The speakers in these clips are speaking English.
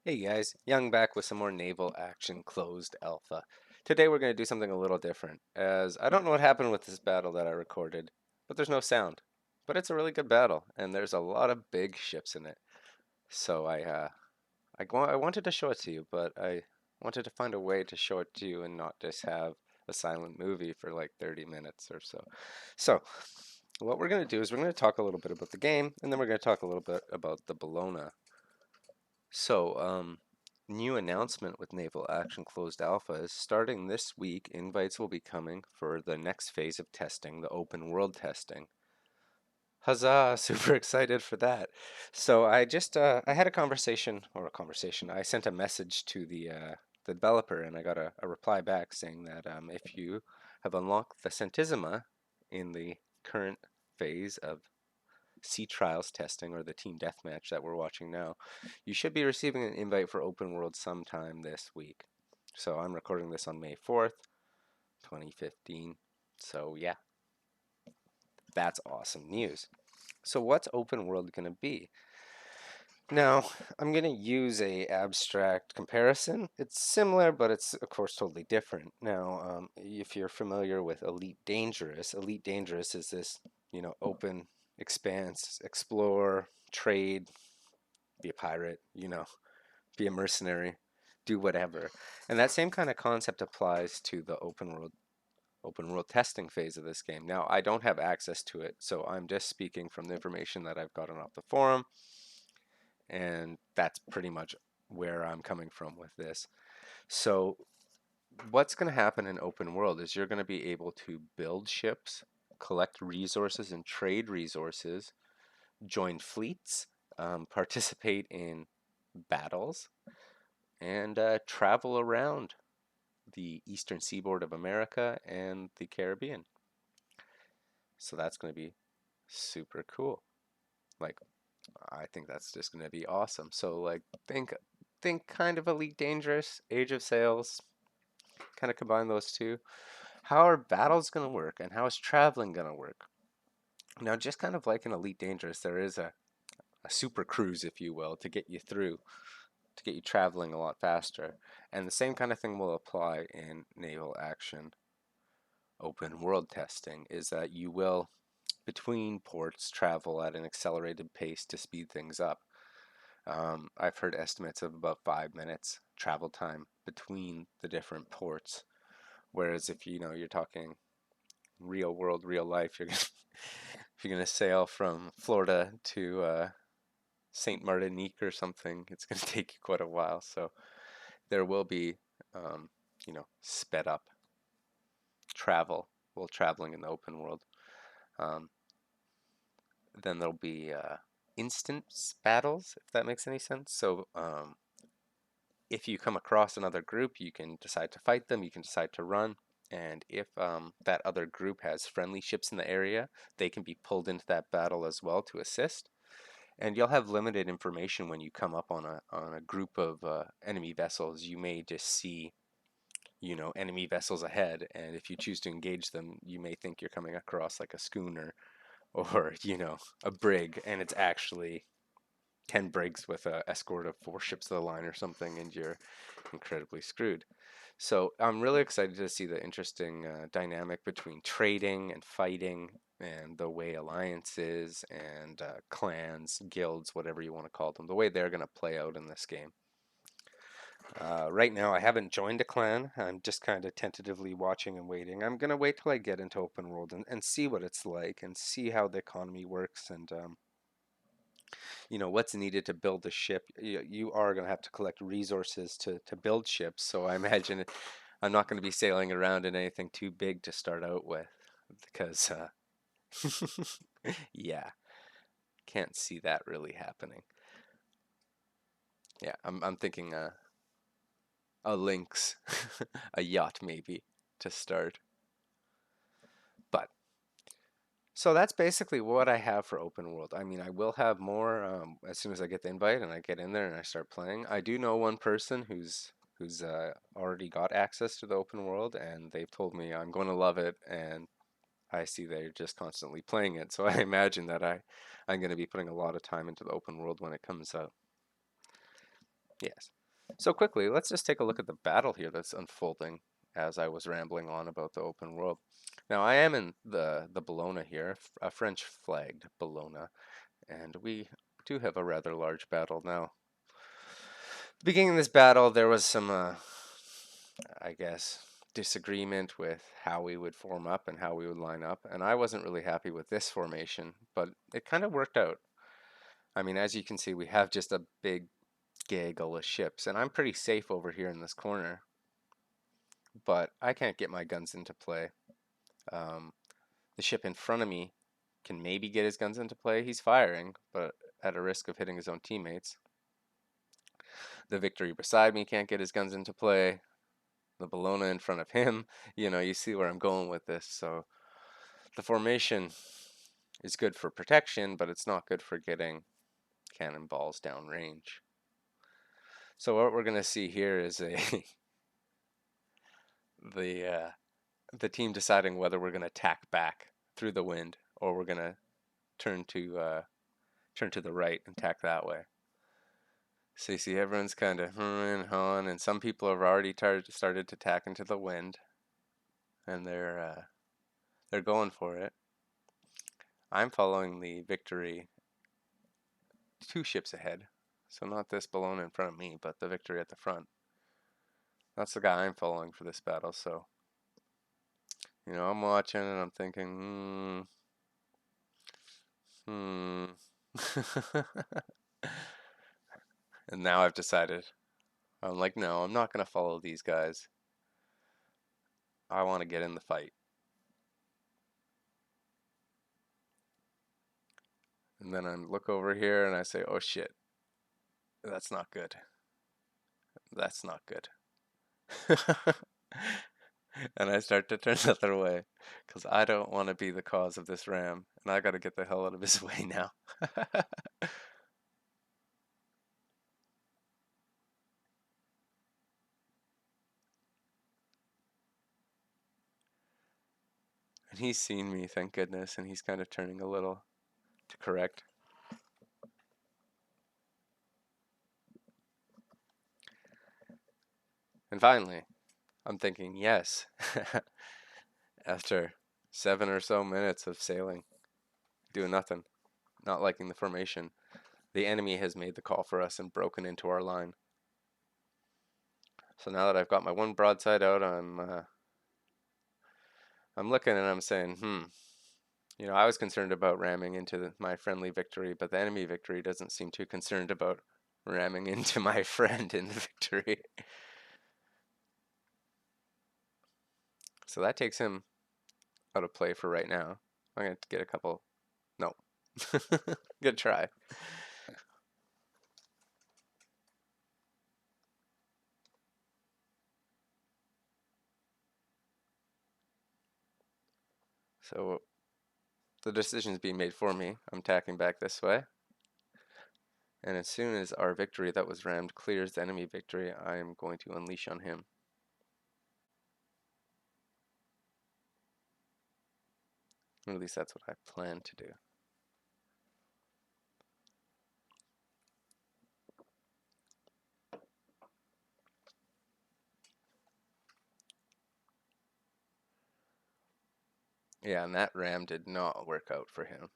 Hey guys, Young back with some more Naval Action Closed Alpha. Today we're going to do something a little different, as I don't know what happened with this battle that I recorded, but there's no sound. But it's a really good battle, and there's a lot of big ships in it. So I wanted to show it to you, but I wanted to find a way to show it to you and not just have a silent movie for like 30 minutes or so. So what we're going to do is we're going to talk a little bit about the game, and then we're going to talk a little bit about the Balona. New announcement with Naval Action Closed Alpha is starting this week. Invites will be coming for the next phase of testing, the open world testing. Huzzah! Super excited for that. So I had a conversation or a conversation. I sent a message to the developer and I got a reply back saying that if you have unlocked the Centisima in the current phase of Sea Trials testing or the team deathmatch that we're watching now, you should be receiving an invite for open world sometime this week. So I'm recording this on May 4th, 2015. So yeah, that's awesome news. So what's open world going to be? Now, I'm going to use a abstract comparison. It's similar, but it's of course totally different. Now, if you're familiar with Elite Dangerous is this, open expanse, explore, trade, be a pirate, be a mercenary, do whatever. And that same kind of concept applies to the open world testing phase of this game. Now, I don't have access to it, so I'm just speaking from the information that I've gotten off the forum, and that's pretty much where I'm coming from with this. So, what's going to happen in open world is you're going to be able to build ships, collect resources and trade resources, join fleets, participate in battles, and travel around the eastern seaboard of America and the Caribbean. So that's going to be super cool. Like, I think that's just going to be awesome. So like, think kind of Elite Dangerous, Age of Sails, kind of combine those two. How are battles going to work and how is traveling going to work? Now, just kind of like in Elite Dangerous, there is a super cruise, if you will, to get you through, to get you traveling a lot faster. And the same kind of thing will apply in naval action open world testing, is that you will, between ports, travel at an accelerated pace to speed things up. I've heard estimates of about 5 minutes travel time between the different ports. Whereas if you're talking real world, real life, if you're gonna sail from Florida to Saint Martinique or something, it's gonna take you quite a while. So there will be, sped up travel while traveling in the open world. Um, then there'll be instance battles, if that makes any sense. So if you come across another group, you can decide to fight them, you can decide to run. And if that other group has friendly ships in the area, they can be pulled into that battle as well to assist. And you'll have limited information when you come up on a group of enemy vessels. You may just see, enemy vessels ahead, and if you choose to engage them, you may think you're coming across like a schooner or a brig, and it's actually 10 brigs with a escort of 4 ships of the line or something, and you're incredibly screwed. So I'm really excited to see the interesting dynamic between trading and fighting and the way alliances and clans, guilds, whatever you want to call them, the way they're going to play out in this game. Right now, I haven't joined a clan. I'm just kind of tentatively watching and waiting. I'm going to wait till I get into open world and see what it's like and see how the economy works and what's needed to build a ship. You are going to have to collect resources to build ships. So I imagine I'm not going to be sailing around in anything too big to start out with because, yeah, can't see that really happening. Yeah, I'm thinking a lynx, a yacht maybe to start. But so that's basically what I have for open world. I mean, I will have more as soon as I get the invite and I get in there and I start playing. I do know one person who's already got access to the open world, and they've told me I'm going to love it, and I see they're just constantly playing it. So I imagine that I'm going to be putting a lot of time into the open world when it comes out. Yes. So quickly, let's just take a look at the battle here that's unfolding as I was rambling on about the open world. Now, I am in the Bellona here, a French flagged Bellona, and we do have a rather large battle now. At the beginning of this battle, there was some, I guess, disagreement with how we would form up and how we would line up, and I wasn't really happy with this formation, but it kind of worked out. I mean, as you can see, we have just a big gaggle of ships, and I'm pretty safe over here in this corner, but I can't get my guns into play. Um, the ship in front of me can maybe get his guns into play. He's firing, but at a risk of hitting his own teammates. The Victory beside me can't get his guns into play. The Balona in front of him, you see where I'm going with this. So the formation is good for protection, but it's not good for getting cannonballs downrange. So what we're going to see here is the the team deciding whether we're going to attack back through the wind or we're going to turn to the right and tack that way. So you see everyone's kind of hawing, and some people have already started to tack into the wind, and they're going for it. I'm following the Victory 2 ships ahead, so not this Balloon in front of me, but the Victory at the front. That's the guy I'm following for this battle. So I'm watching and I'm thinking, hmm. And now I've decided. I'm like, no, I'm not going to follow these guys. I want to get in the fight. And then I look over here and I say, oh shit, that's not good. That's not good. And I start to turn the other way because I don't want to be the cause of this ram. And I got to get the hell out of his way now. And he's seen me, thank goodness, and he's kind of turning a little to correct. And finally, I'm thinking, yes, after 7 or so minutes of sailing, doing nothing, not liking the formation, the enemy has made the call for us and broken into our line. So now that I've got my one broadside out, I'm looking and I'm saying, I was concerned about ramming into my friendly Victory, but the enemy Victory doesn't seem too concerned about ramming into my friend in Victory. So that takes him out of play for right now. I'm going to get a couple. No. Good try. So the decision's being made for me. I'm tacking back this way. And as soon as our Victory that was rammed clears the enemy Victory, I am going to unleash on him. Or at least that's what I plan to do. Yeah, and that ram did not work out for him.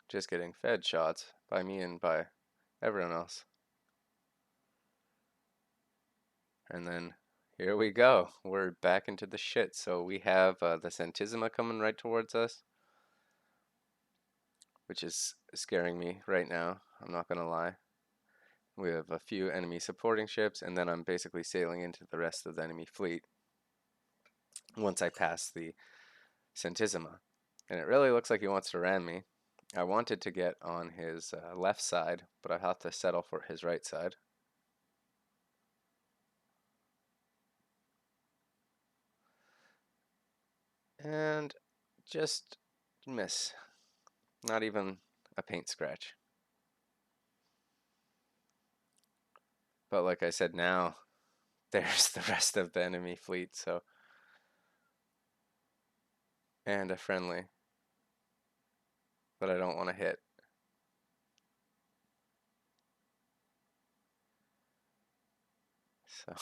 Just getting fed shots by me and by everyone else. And then here we go. We're back into the shit. So we have the Santissima coming right towards us, which is scaring me right now. I'm not going to lie. We have a few enemy supporting ships, and then I'm basically sailing into the rest of the enemy fleet once I pass the Santissima. And it really looks like he wants to ram me. I wanted to get on his left side, but I have to settle for his right side. And just miss. Not even a paint scratch. But like I said, now there's the rest of the enemy fleet, so and a friendly that I don't want to hit. So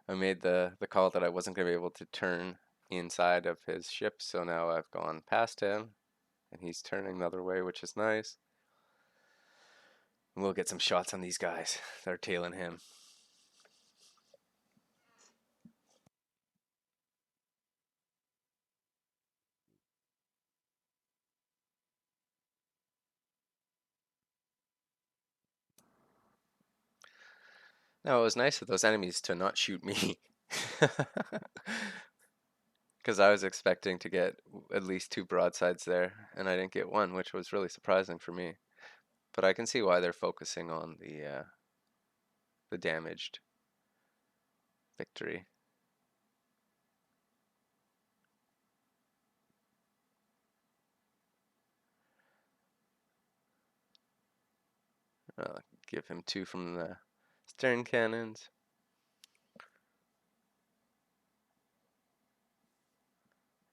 I made the call that I wasn't going to be able to turn inside of his ship, so now I've gone past him and he's turning the other way, which is nice. And we'll get some shots on these guys. They're tailing him. No, it was nice of those enemies to not shoot me. Because I was expecting to get at least two broadsides there, and I didn't get one, which was really surprising for me. But I can see why they're focusing on the damaged victory. I'll give him two from the stern cannons.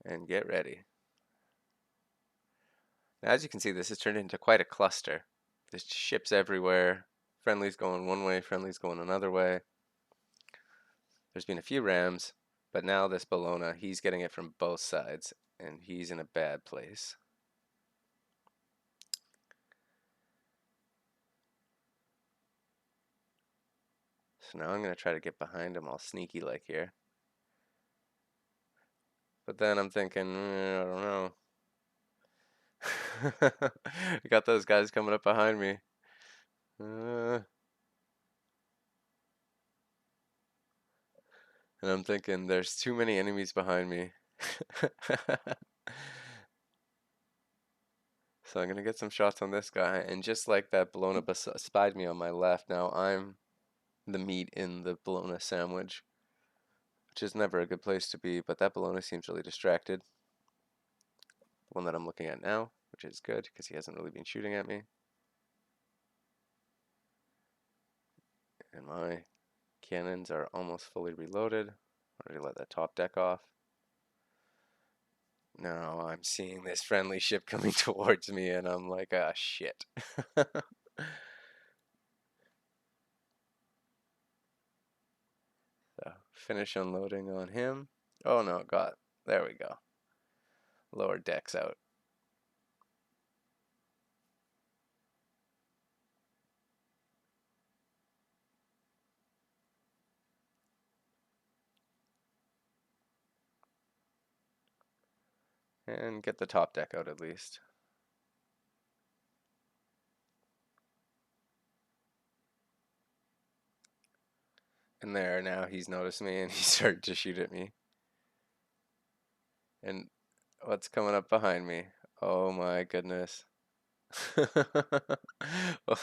And get ready. Now, as you can see, this has turned into quite a cluster. There's ships everywhere. Friendly's going one way, friendly's going another way. There's been a few rams, but now this Balona, he's getting it from both sides, and he's in a bad place. So now I'm going to try to get behind him all sneaky like here. But then I'm thinking, I don't know. I got those guys coming up behind me. And I'm thinking, there's too many enemies behind me. So I'm gonna get some shots on this guy, and just like that Bologna spied me on my left, now I'm the meat in the Bologna sandwich, which is never a good place to be, but that Bologna seems really distracted. The one that I'm looking at now, which is good, because he hasn't really been shooting at me. And my cannons are almost fully reloaded. Already let that top deck off. Now I'm seeing this friendly ship coming towards me, and I'm like, ah, shit. So finish unloading on him. Oh no, there we go. Lower decks out. And get the top deck out at least. And there, now he's noticed me and he started to shoot at me. And what's coming up behind me? Oh my goodness. Well,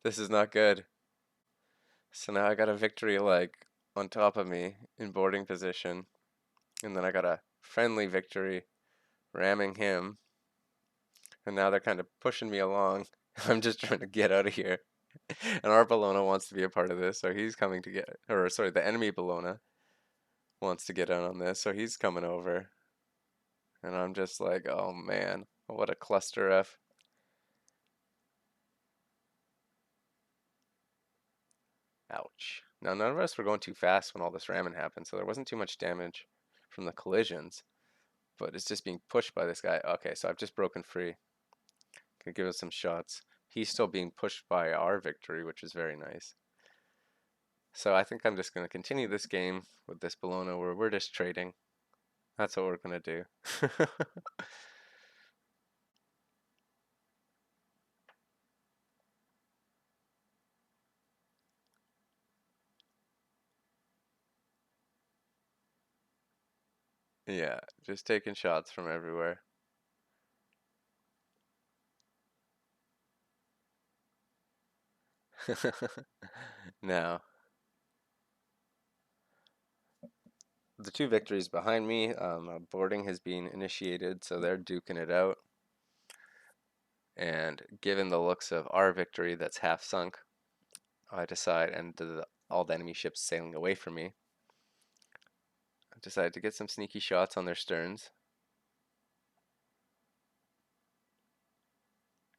this is not good. So now I got a victory like on top of me in boarding position. And then I got a friendly victory ramming him. And now they're kind of pushing me along. I'm just trying to get out of here. And our Balona wants to be a part of this, so he's coming to get, or sorry, the enemy Balona wants to get in on this, so he's coming over. And I'm just like, oh man, what a cluster F. Ouch. Now, none of us were going too fast when all this ramming happened, so there wasn't too much damage from the collisions, but it's just being pushed by this guy. Okay, so I've just broken free. Can give us some shots. He's still being pushed by our victory, which is very nice. So I think I'm just going to continue this game with this Bologna where we're just trading. That's what we're going to do. Yeah, just taking shots from everywhere. Now, the two victories behind me, boarding has been initiated, so they're duking it out. And given the looks of our victory that's half sunk, I decide, and all the enemy ships sailing away from me, I decided to get some sneaky shots on their sterns.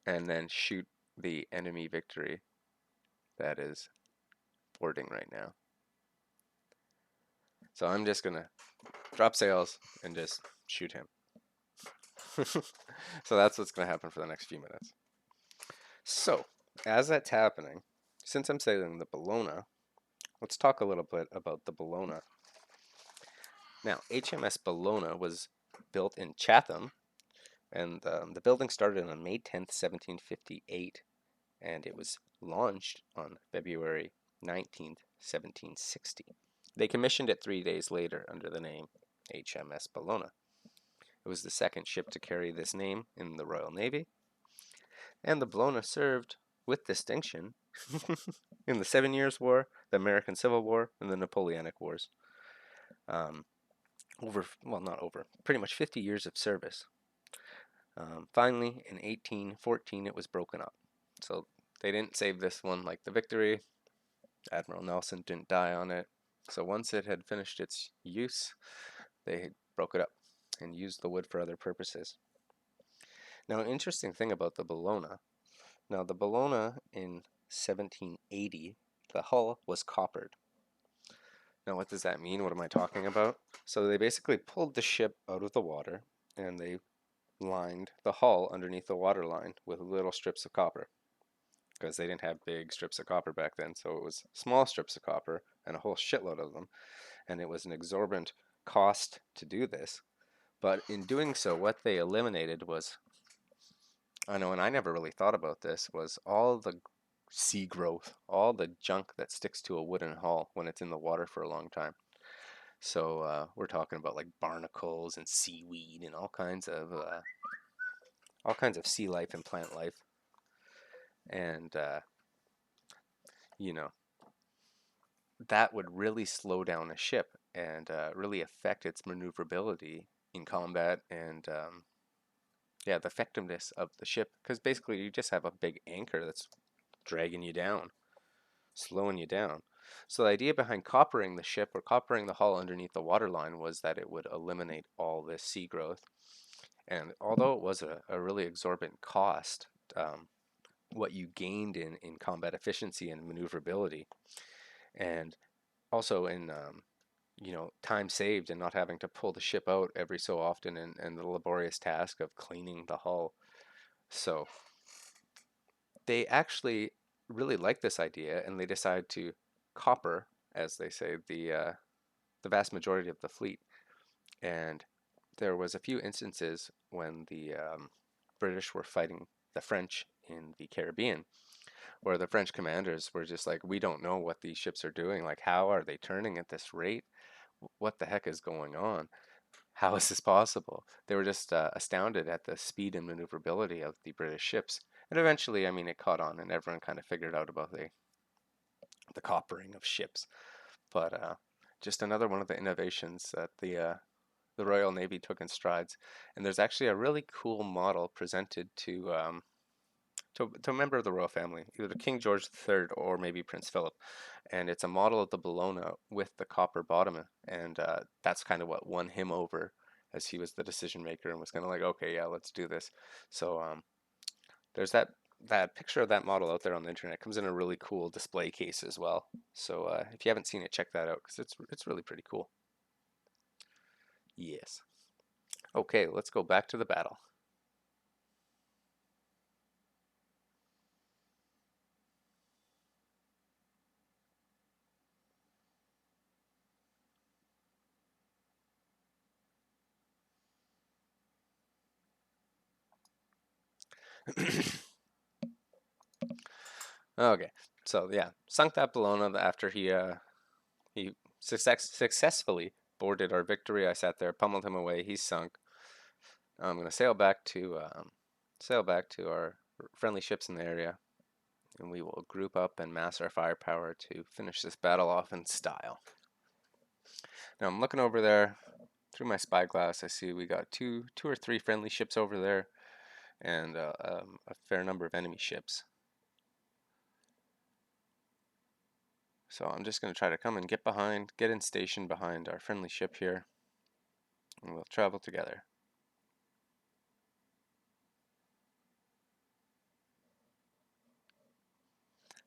and then shoot the enemy Victory that is boarding right now. So I'm just gonna drop sails and just shoot him. So that's what's gonna happen for the next few minutes. So as that's happening, since I'm sailing the Bellona, let's talk a little bit about the Balona. Now, HMS Bellona was built in Chatham, and the building started on May 10th, 1758, and it was launched on February 19th, 1760. They commissioned it 3 days later under the name HMS Bellona. It was the second ship to carry this name in the Royal Navy, and the Bellona served with distinction in the 7 Years' War, the American Civil War, and the Napoleonic Wars. Not over, pretty much 50 years of service. Finally, in 1814, it was broken up. So they didn't save this one like the Victory. Admiral Nelson didn't die on it. So once it had finished its use, they broke it up and used the wood for other purposes. Now, an interesting thing about the Bellona. Now, the Bellona in 1780, the hull was coppered. Now, what does that mean? What am I talking about? So they basically pulled the ship out of the water and they lined the hull underneath the water line with little strips of copper because they didn't have big strips of copper back then. So it was small strips of copper and a whole shitload of them. And it was an exorbitant cost to do this. But in doing so, what they eliminated was, I know, and I never really thought about this, was all the sea growth, all the junk that sticks to a wooden hull when it's in the water for a long time. So we're talking about like barnacles and seaweed and all kinds of sea life and plant life, and you know that would really slow down a ship and really affect its maneuverability in combat and yeah, the effectiveness of the ship. Because basically, you just have a big anchor that's dragging you down, slowing you down. So the idea behind coppering the ship or coppering the hull underneath the waterline was that it would eliminate all this sea growth. And although it was a really exorbitant cost, what you gained in combat efficiency and maneuverability, and also in time saved and not having to pull the ship out every so often and the laborious task of cleaning the hull. So they actually really liked this idea and they decided to copper, as they say, the vast majority of the fleet. And there was a few instances when the British were fighting the French in the Caribbean, where the French commanders were just like, we don't know what these ships are doing. Like, how are they turning at this rate? What the heck is going on? How is this possible? They were just astounded at the speed and maneuverability of the British ships. And eventually, I mean, it caught on, and everyone kind of figured out about the coppering of ships. But just another one of the innovations that the Royal Navy took in strides. And there's actually a really cool model presented to a member of the royal family, either King George III or maybe Prince Philip. And it's a model of the Bellona with the copper bottom. And that's kind of what won him over, as he was the decision maker and was kind of like, okay, yeah, let's do this. So there's that picture of that model out there on the internet. It comes in a really cool display case as well. So if you haven't seen it, check that out because it's really pretty cool. Yes. Okay, let's go back to the battle. Okay, so yeah, sunk that Bologna after he successfully boarded our Victory. I sat there, pummeled him away. He's sunk. I'm gonna sail back to our friendly ships in the area, and we will group up and mass our firepower to finish this battle off in style. Now I'm looking over there through my spyglass. I see we got two or three friendly ships over there, and a fair number of enemy ships. So I'm just going to try to come and get in station behind our friendly ship here, and we'll travel together.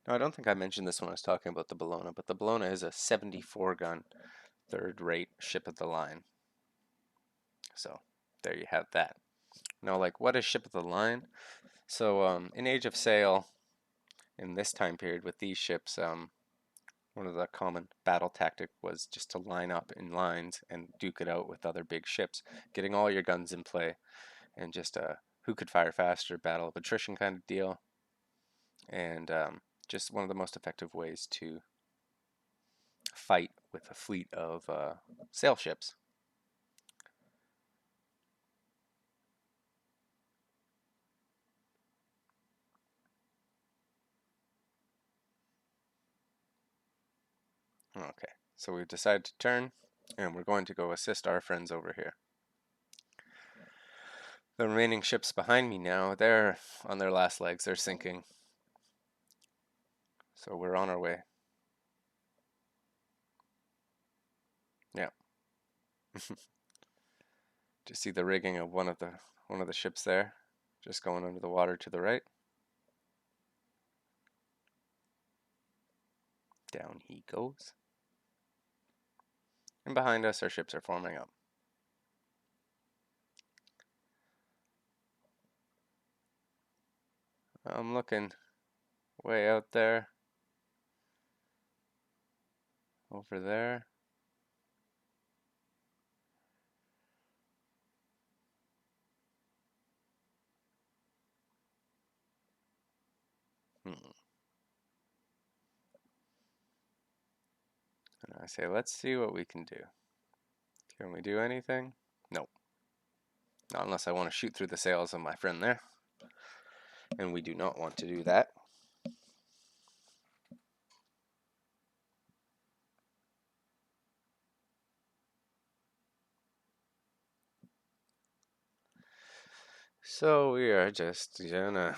Now, I don't think I mentioned this when I was talking about the Bellona, but the Bellona is a 74 gun, third-rate ship of the line. So there you have that. Now, like, what is ship of the line? So in Age of Sail, in this time period with these ships, one of the common battle tactic was just to line up in lines and duke it out with other big ships, getting all your guns in play, and just who could fire faster, battle of attrition kind of deal, and just one of the most effective ways to fight with a fleet of sail ships. Okay, so we've decided to turn, and we're going to go assist our friends over here. The remaining ships behind me now, they're on their last legs, they're sinking. So we're on our way. Yeah. Just see the rigging of one of the ships there, just going under the water to the right. Down he goes. And behind us, our ships are forming up. I'm looking way out there, over there. Hmm. And I say, let's see what we can do. Can we do anything? Nope. Not unless I want to shoot through the sails of my friend there. And we do not want to do that. So we are just gonna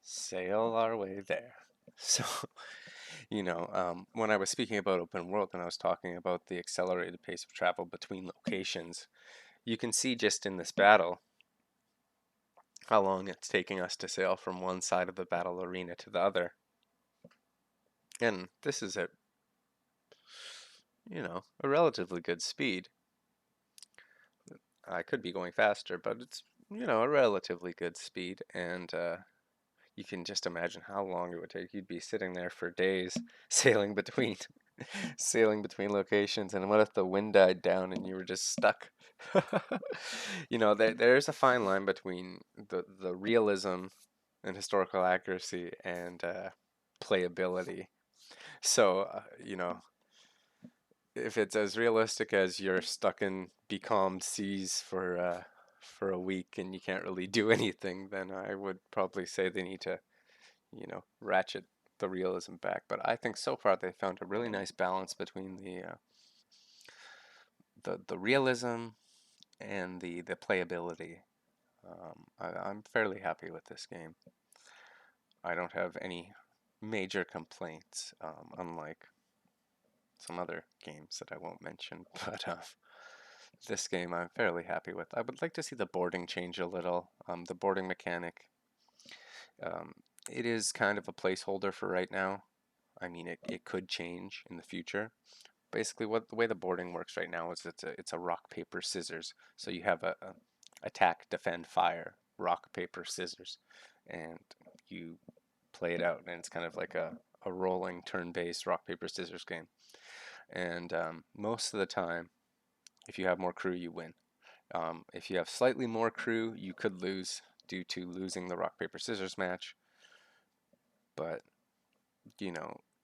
sail our way there. So, when I was speaking about open world and I was talking about the accelerated pace of travel between locations, you can see just in this battle how long it's taking us to sail from one side of the battle arena to the other. And this is at, a relatively good speed. I could be going faster, but it's, a relatively good speed. And you can just imagine how long it would take. You'd be sitting there for days sailing between sailing between locations. And what if the wind died down and you were just stuck? There's a fine line between the realism and historical accuracy and playability. So, if it's as realistic as you're stuck in becalmed seas for a week and you can't really do anything, then I would probably say they need to, ratchet the realism back. But I think so far they found a really nice balance between the realism and the playability. I'm fairly happy with this game. I don't have any major complaints, unlike some other games that I won't mention. But this game I'm fairly happy with. I would like to see the boarding change a little. The boarding mechanic, um, it is kind of a placeholder for right now. I mean, it could change in the future. Basically, what the way the boarding works right now is it's a rock paper scissors. So you have a attack, defend, fire, rock paper scissors, and you play it out, and it's kind of like a rolling turn-based rock paper scissors game. And most of the time, if you have more crew, you win. If you have slightly more crew, you could lose due to losing the rock paper scissors match. But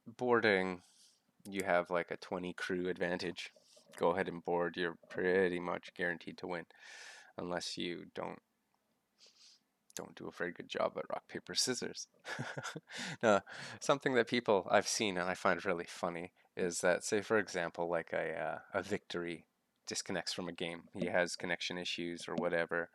boarding, you have like a 20 crew advantage. Go ahead and board. You're pretty much guaranteed to win, unless you don't do a very good job at rock paper scissors. Now, something that people I've seen and I find really funny is that, say for example, like a victory disconnects from a game. He has connection issues or whatever.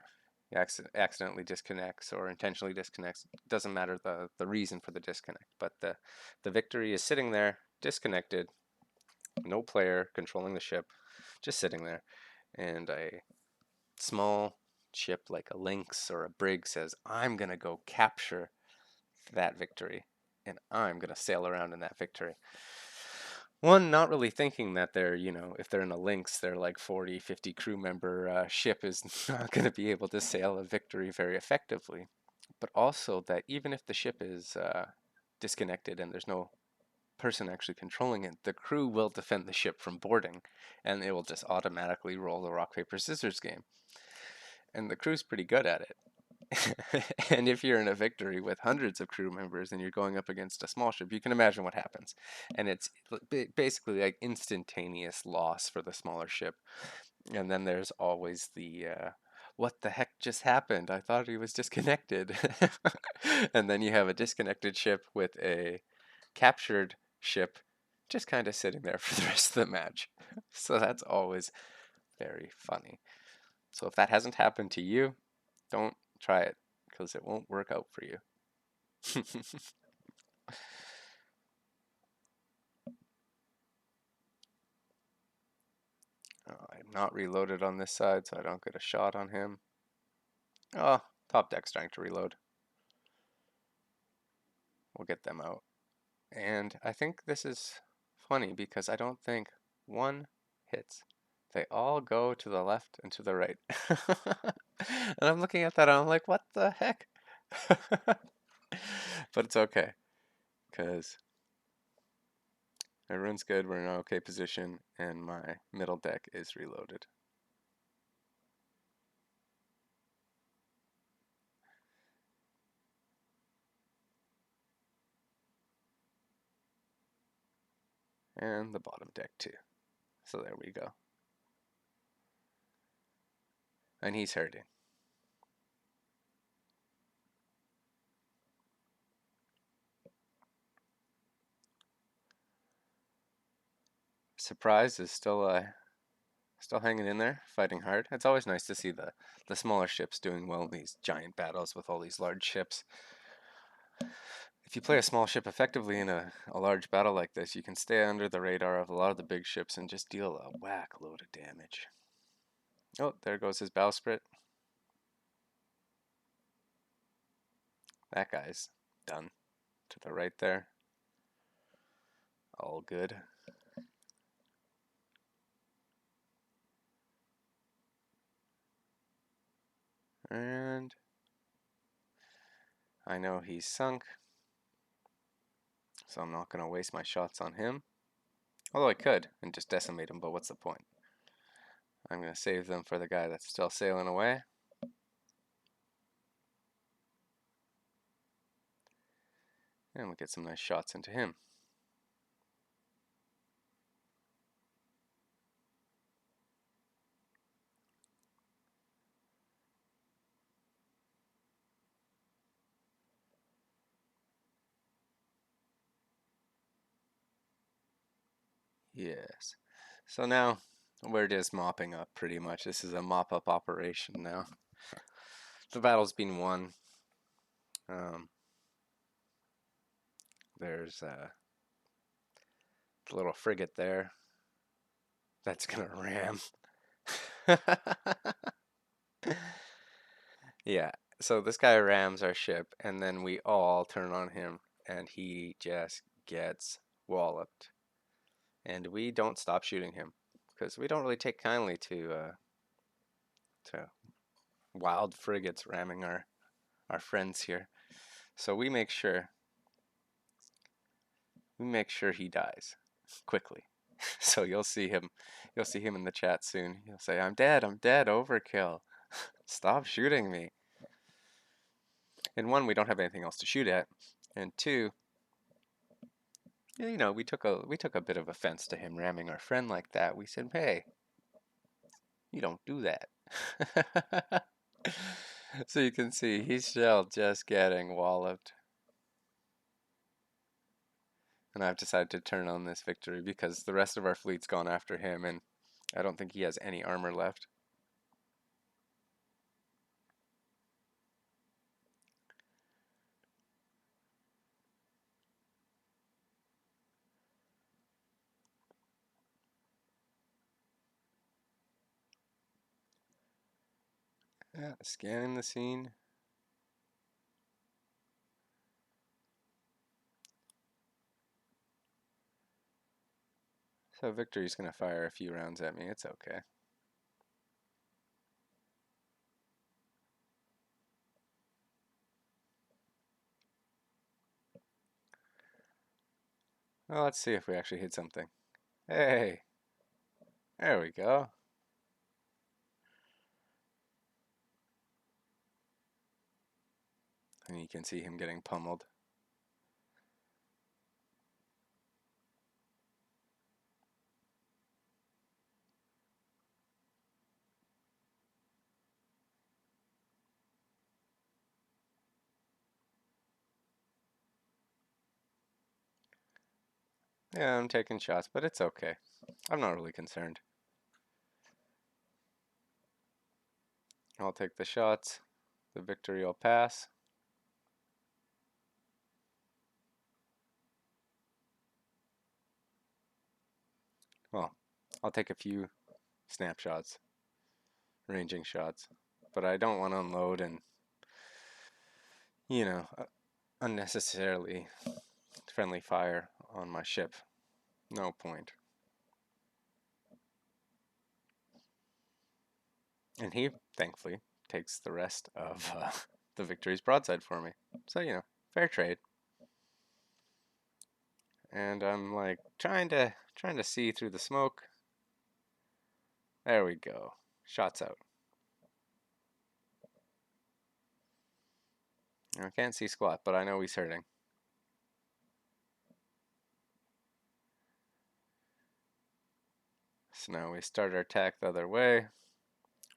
He accidentally disconnects or intentionally disconnects. Doesn't matter the reason for the disconnect, but the victory is sitting there disconnected, no player controlling the ship, just sitting there, and a small ship like a Lynx or a brig says, I'm going to go capture that victory. and I'm going to sail around in that victory. One, not really thinking that they're, if they're in a Lynx, they're like 40, 50 crew member ship is not going to be able to sail a victory very effectively. But also that even if the ship is disconnected and there's no person actually controlling it, the crew will defend the ship from boarding, and it will just automatically roll the rock, paper, scissors game. And the crew's pretty good at it. And if you're in a victory with hundreds of crew members and you're going up against a small ship, you can imagine what happens. And it's basically like instantaneous loss for the smaller ship. And then there's always the what the heck just happened? I thought he was disconnected. And then you have a disconnected ship with a captured ship just kind of sitting there for the rest of the match. So that's always very funny. So if that hasn't happened to you, don't try it because it won't work out for you. I'm not reloaded on this side, so I don't get a shot on him. Oh, top deck's trying to reload. We'll get them out. And I think this is funny because I don't think one hits. They all go to the left and to the right. And I'm looking at that and I'm like, what the heck? But it's okay because everyone's good. We're in an okay position and my middle deck is reloaded. And the bottom deck too. So there we go. And he's hurting. Surprise is still hanging in there, fighting hard. It's always nice to see the smaller ships doing well in these giant battles with all these large ships. If you play a small ship effectively in a large battle like this, you can stay under the radar of a lot of the big ships and just deal a whack load of damage. Oh, there goes his bowsprit. That guy's done. To the right there. All good. And I know he's sunk, so I'm not going to waste my shots on him. Although I could and just decimate him, but what's the point? I'm going to save them for the guy that's still sailing away. And we'll get some nice shots into him. Yes. So now we're just mopping up pretty much. This is a mop-up operation now. The battle's been won. There's the little frigate there. That's gonna ram. Yeah. So this guy rams our ship, and then we all turn on him, and he just gets walloped. And we don't stop shooting him because we don't really take kindly to wild frigates ramming our friends here. So we make sure he dies quickly. So you'll see him in the chat soon. He'll say, I'm dead, overkill. Stop shooting me. And one, we don't have anything else to shoot at. And two, we took a bit of offense to him ramming our friend like that. We said, hey, you don't do that. So you can see he's still just getting walloped. And I've decided to turn on this victory because the rest of our fleet's gone after him, and I don't think he has any armor left. Yeah, scanning the scene. So Victory's gonna fire a few rounds at me. It's okay. Well, let's see if we actually hit something. Hey, there we go. And you can see him getting pummeled. Yeah, I'm taking shots, but it's okay. I'm not really concerned. I'll take the shots. The Victory will pass. Well, I'll take a few snapshots, ranging shots, but I don't want to unload and, you know, unnecessarily friendly fire on my ship. No point. And he, thankfully, takes the rest of the Victory's broadside for me. So, fair trade. And I'm like trying to see through the smoke. There we go. Shots out. I can't see squat, but I know he's hurting. So now we start our attack the other way.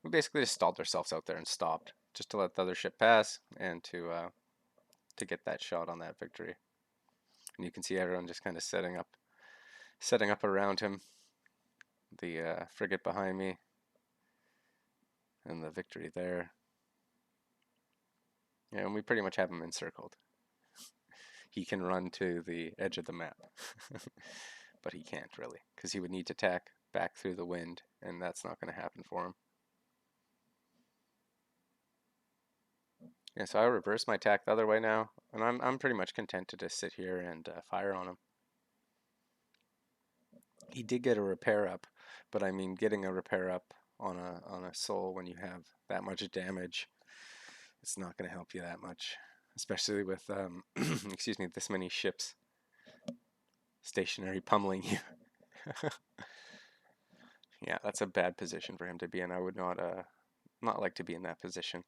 We basically just stalled ourselves out there and stopped, just to let the other ship pass and to get that shot on that Victory. And you can see everyone just kind of setting up around him. The frigate behind me, and the Victory there. Yeah, and we pretty much have him encircled. He can run to the edge of the map, but he can't really, because he would need to tack back through the wind, and that's not going to happen for him. Yeah, so I reverse my tack the other way now, and I'm pretty much content to just sit here and fire on him. He did get a repair up, but I mean, getting a repair up on a soul when you have that much damage, it's not going to help you that much, especially with excuse me, this many ships stationary pummeling you. Yeah, that's a bad position for him to be in. I would not like to be in that position.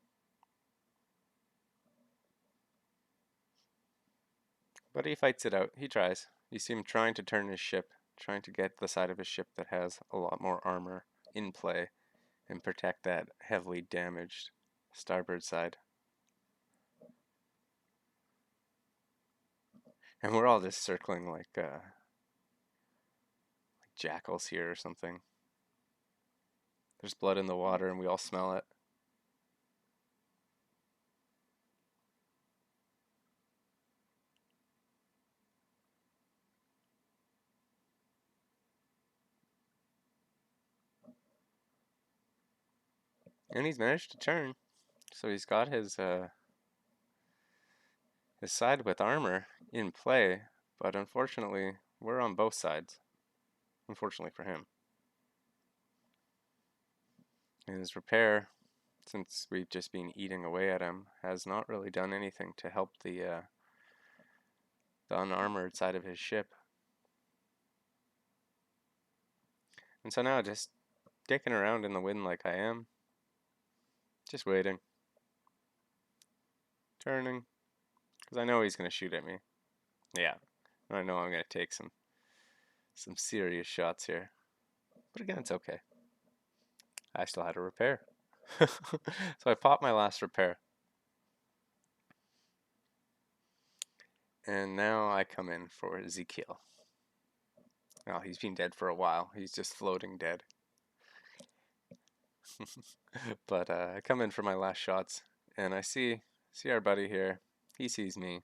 But he fights it out. He tries. You see him trying to turn his ship, trying to get the side of his ship that has a lot more armor in play and protect that heavily damaged starboard side. And we're all just circling like jackals here or something. There's blood in the water and we all smell it. And he's managed to turn. So he's got his side with armor in play, but unfortunately, we're on both sides. Unfortunately for him. And his repair, since we've just been eating away at him, has not really done anything to help the unarmored side of his ship. And so now, just dicking around in the wind like I am, just waiting, turning, because I know he's going to shoot at me. Yeah, I know I'm going to take some serious shots here. But again, it's okay. I still had a repair. So I popped my last repair. And now I come in for Ezekiel. Well, he's been dead for a while. He's just floating dead. But I come in for my last shots, and I see our buddy here. He sees me.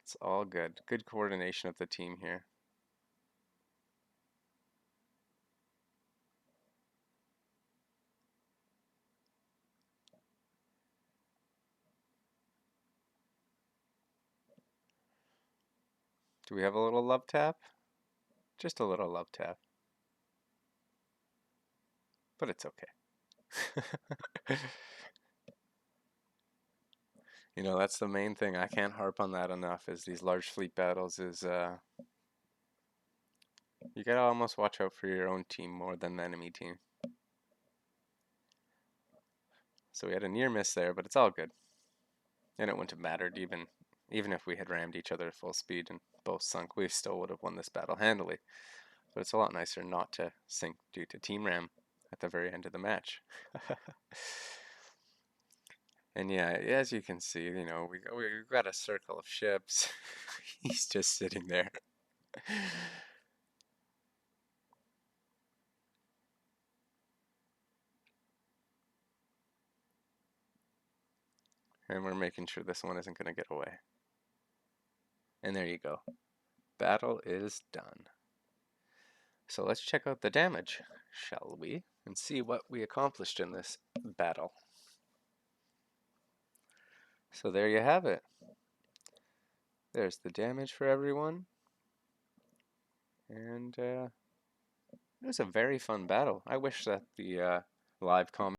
It's all good. Good coordination of the team here. Do we have a little love tap? Just a little love tap, but it's okay. You know, that's the main thing. I can't harp on that enough. Is these large fleet battles is you gotta almost watch out for your own team more than the enemy team. So we had a near miss there, but it's all good. And it wouldn't have mattered even if we had rammed each other at full speed and both sunk, we still would have won this battle handily. But it's a lot nicer not to sink due to team ram at the very end of the match. And yeah, as you can see, you know, we've got a circle of ships. He's just sitting there. And we're making sure this one isn't going to get away. And there you go. Battle is done. So let's check out the damage, shall we? And see what we accomplished in this battle. So there you have it. There's the damage for everyone. And it was a very fun battle. I wish that the live comment